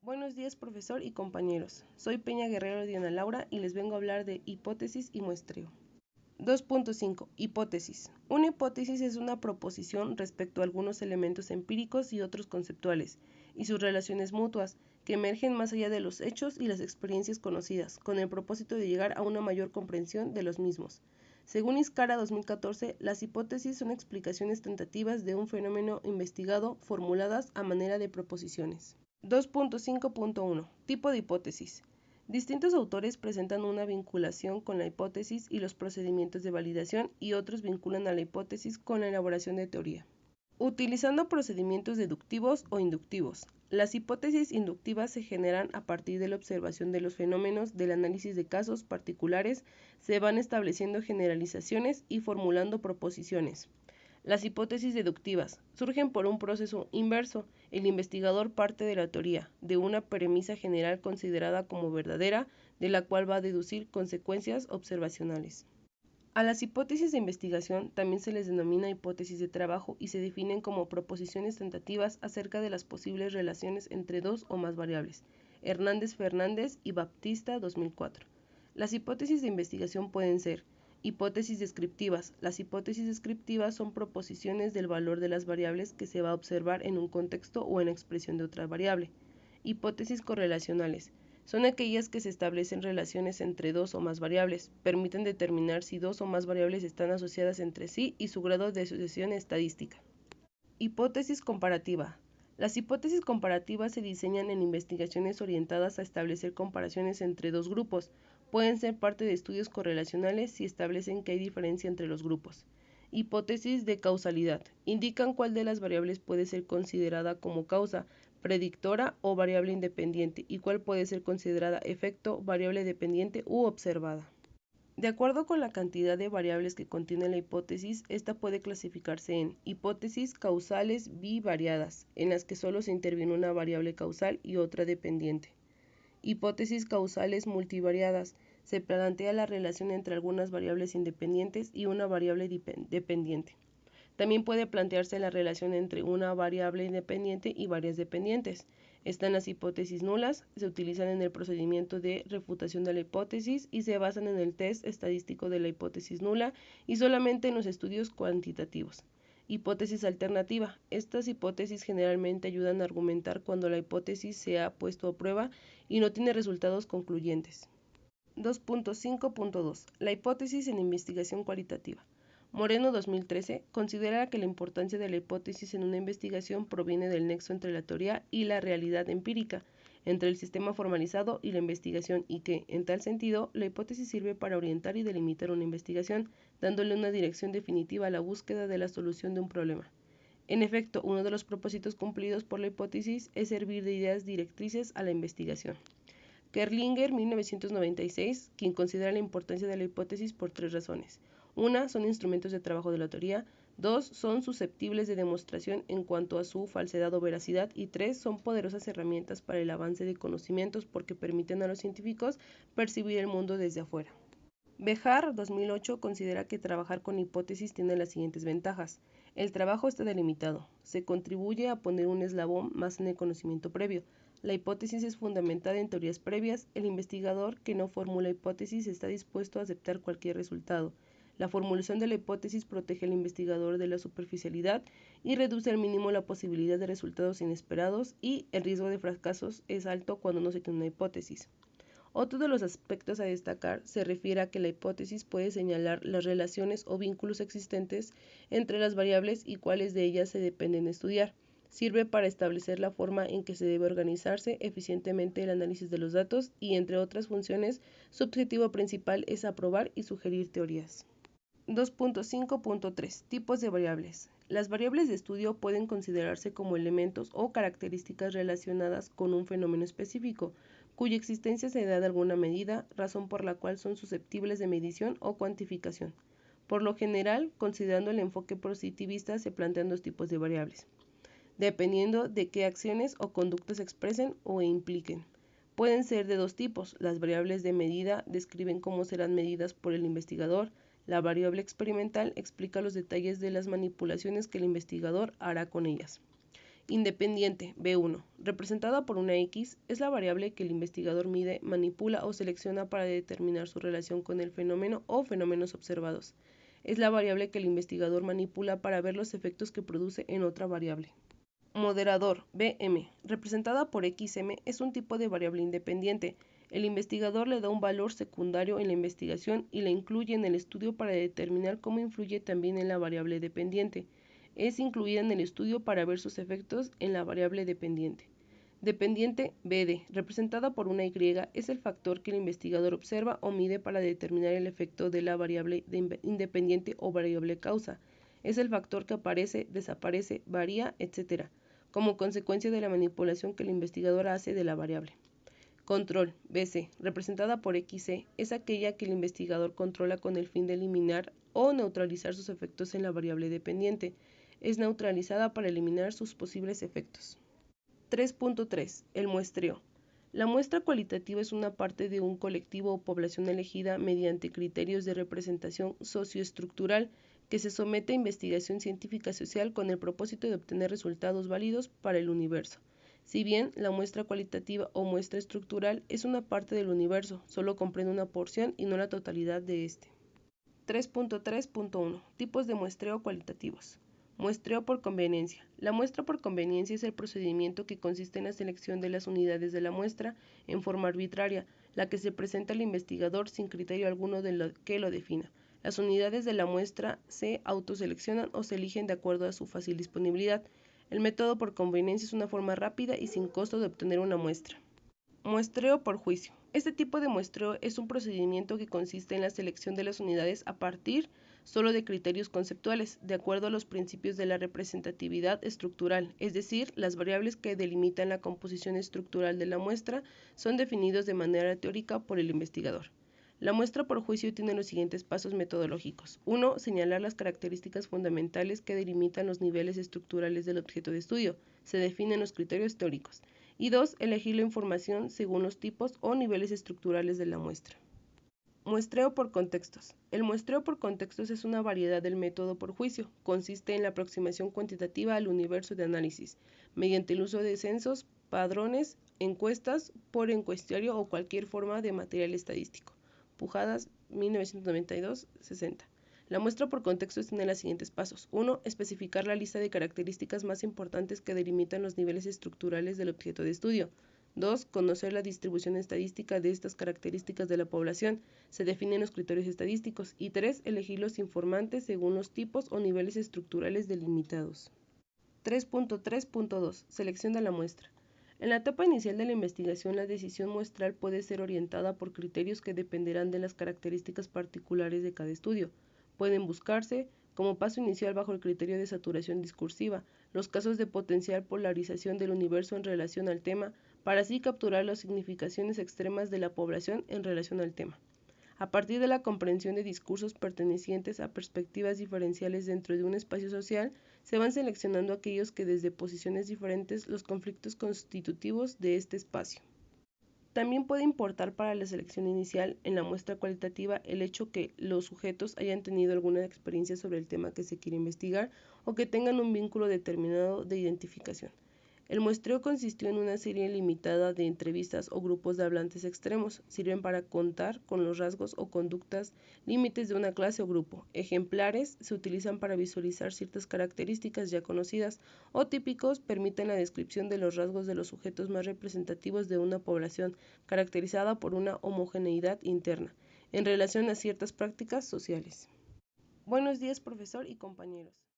Buenos días, profesor y compañeros. Soy Peña Guerrero Diana Laura y les vengo a hablar de hipótesis y muestreo. 2.5. Hipótesis. Una hipótesis es una proposición respecto a algunos elementos empíricos y otros conceptuales, y sus relaciones mutuas, que emergen más allá de los hechos y las experiencias conocidas, con el propósito de llegar a una mayor comprensión de los mismos. Según Iscara 2014, las hipótesis son explicaciones tentativas de un fenómeno investigado formuladas a manera de proposiciones. 2.5.1. Tipo de hipótesis. Distintos autores presentan una vinculación con la hipótesis y los procedimientos de validación y otros vinculan a la hipótesis con la elaboración de teoría. Utilizando procedimientos deductivos o inductivos. Las hipótesis inductivas se generan a partir de la observación de los fenómenos, del análisis de casos particulares, se van estableciendo generalizaciones y formulando proposiciones. Las hipótesis deductivas surgen por un proceso inverso. El investigador parte de la teoría, de una premisa general considerada como verdadera, de la cual va a deducir consecuencias observacionales. A las hipótesis de investigación también se les denomina hipótesis de trabajo y se definen como proposiciones tentativas acerca de las posibles relaciones entre dos o más variables. Hernández Fernández y Baptista 2004. Las hipótesis de investigación pueden ser hipótesis descriptivas. Las hipótesis descriptivas son proposiciones del valor de las variables que se va a observar en un contexto o en la expresión de otra variable. Hipótesis correlacionales. Son aquellas que se establecen relaciones entre dos o más variables, permiten determinar si dos o más variables están asociadas entre sí y su grado de asociación estadística. Hipótesis comparativa. Las hipótesis comparativas se diseñan en investigaciones orientadas a establecer comparaciones entre dos grupos. Pueden ser parte de estudios correlacionales si establecen que hay diferencia entre los grupos. Hipótesis de causalidad. Indican cuál de las variables puede ser considerada como causa, predictora o variable independiente y cuál puede ser considerada efecto, variable dependiente u observada. De acuerdo con la cantidad de variables que contiene la hipótesis, esta puede clasificarse en hipótesis causales bivariadas, en las que solo se interviene una variable causal y otra dependiente. Hipótesis causales multivariadas. Se plantea la relación entre algunas variables independientes y una variable dependiente. También puede plantearse la relación entre una variable independiente y varias dependientes. Están las hipótesis nulas, se utilizan en el procedimiento de refutación de la hipótesis y se basan en el test estadístico de la hipótesis nula y solamente en los estudios cuantitativos. Hipótesis alternativa. Estas hipótesis generalmente ayudan a argumentar cuando la hipótesis se ha puesto a prueba y no tiene resultados concluyentes. 2.5.2. La hipótesis en investigación cualitativa. Moreno 2013 considera que la importancia de la hipótesis en una investigación proviene del nexo entre la teoría y la realidad empírica, entre el sistema formalizado y la investigación y que, en tal sentido, la hipótesis sirve para orientar y delimitar una investigación, dándole una dirección definitiva a la búsqueda de la solución de un problema. En efecto, uno de los propósitos cumplidos por la hipótesis es servir de ideas directrices a la investigación. Kerlinger, 1996, quien considera la importancia de la hipótesis por tres razones. Una, son instrumentos de trabajo de la teoría. Dos, son susceptibles de demostración en cuanto a su falsedad o veracidad. Y tres, son poderosas herramientas para el avance de conocimientos porque permiten a los científicos percibir el mundo desde afuera. Bejar, 2008, considera que trabajar con hipótesis tiene las siguientes ventajas. El trabajo está delimitado. Se contribuye a poner un eslabón más en el conocimiento previo. La hipótesis es fundamentada en teorías previas. El investigador que no formula hipótesis está dispuesto a aceptar cualquier resultado. La formulación de la hipótesis protege al investigador de la superficialidad y reduce al mínimo la posibilidad de resultados inesperados y el riesgo de fracasos es alto cuando no se tiene una hipótesis. Otro de los aspectos a destacar se refiere a que la hipótesis puede señalar las relaciones o vínculos existentes entre las variables y cuáles de ellas se dependen estudiar. Sirve para establecer la forma en que se debe organizarse eficientemente el análisis de los datos y, entre otras funciones, su objetivo principal es aprobar y sugerir teorías. 2.5.3. Tipos de variables. Las variables de estudio pueden considerarse como elementos o características relacionadas con un fenómeno específico, cuya existencia se da de alguna medida, razón por la cual son susceptibles de medición o cuantificación. Por lo general, considerando el enfoque positivista, se plantean dos tipos de variables, dependiendo de qué acciones o conductas expresen o impliquen. Pueden ser de dos tipos. Las variables de medida describen cómo serán medidas por el investigador. La variable experimental explica los detalles de las manipulaciones que el investigador hará con ellas. Independiente, B1, representada por una X, es la variable que el investigador mide, manipula o selecciona para determinar su relación con el fenómeno o fenómenos observados. Es la variable que el investigador manipula para ver los efectos que produce en otra variable. Moderador, BM, representada por XM, es un tipo de variable independiente. El investigador le da un valor secundario en la investigación y la incluye en el estudio para determinar cómo influye también en la variable dependiente. Es incluida en el estudio para ver sus efectos en la variable dependiente. Dependiente, BD, representada por una Y, es el factor que el investigador observa o mide para determinar el efecto de la variable independiente o variable causa. Es el factor que aparece, desaparece, varía, etc., como consecuencia de la manipulación que el investigador hace de la variable. Control, BC, representada por XC, es aquella que el investigador controla con el fin de eliminar o neutralizar sus efectos en la variable dependiente. Es neutralizada para eliminar sus posibles efectos. 3.3. El muestreo. La muestra cualitativa es una parte de un colectivo o población elegida mediante criterios de representación socioestructural que se somete a investigación científica social con el propósito de obtener resultados válidos para el universo. Si bien la muestra cualitativa o muestra estructural es una parte del universo, solo comprende una porción y no la totalidad de este. 3.3.1. Tipos de muestreo cualitativos. Muestreo por conveniencia. La muestra por conveniencia es el procedimiento que consiste en la selección de las unidades de la muestra en forma arbitraria, la que se presenta al investigador sin criterio alguno que lo defina. Las unidades de la muestra se autoseleccionan o se eligen de acuerdo a su fácil disponibilidad. El método por conveniencia es una forma rápida y sin costo de obtener una muestra. Muestreo por juicio. Este tipo de muestreo es un procedimiento que consiste en la selección de las unidades a partir solo de criterios conceptuales, de acuerdo a los principios de la representatividad estructural, es decir, las variables que delimitan la composición estructural de la muestra son definidos de manera teórica por el investigador. La muestra por juicio tiene los siguientes pasos metodológicos. 1. Señalar las características fundamentales que delimitan los niveles estructurales del objeto de estudio. Se definen los criterios teóricos. Y 2. Elegir la información según los tipos o niveles estructurales de la muestra. Muestreo por contextos. El muestreo por contextos es una variedad del método por juicio. Consiste en la aproximación cuantitativa al universo de análisis, mediante el uso de censos, padrones, encuestas, por encuestario o cualquier forma de material estadístico. Pujadas, 1992-60. La muestra por contextos tiene los siguientes pasos. 1. Especificar la lista de características más importantes que delimitan los niveles estructurales del objeto de estudio. 2. Conocer la distribución estadística de estas características de la población. Se definen los criterios estadísticos. Y 3. Elegir los informantes según los tipos o niveles estructurales delimitados. 3.3.2. Selección de la muestra. En la etapa inicial de la investigación, la decisión muestral puede ser orientada por criterios que dependerán de las características particulares de cada estudio. Pueden buscarse, como paso inicial bajo el criterio de saturación discursiva, los casos de potencial polarización del universo en relación al tema, para así capturar las significaciones extremas de la población en relación al tema. A partir de la comprensión de discursos pertenecientes a perspectivas diferenciales dentro de un espacio social, se van seleccionando aquellos que desde posiciones diferentes los conflictos constitutivos de este espacio. También puede importar para la selección inicial en la muestra cualitativa el hecho que los sujetos hayan tenido alguna experiencia sobre el tema que se quiere investigar o que tengan un vínculo determinado de identificación. El muestreo consistió en una serie limitada de entrevistas o grupos de hablantes extremos. Sirven para contar con los rasgos o conductas límites de una clase o grupo. Ejemplares se utilizan para visualizar ciertas características ya conocidas o típicos permiten la descripción de los rasgos de los sujetos más representativos de una población caracterizada por una homogeneidad interna en relación a ciertas prácticas sociales. Buenos días, profesor y compañeros.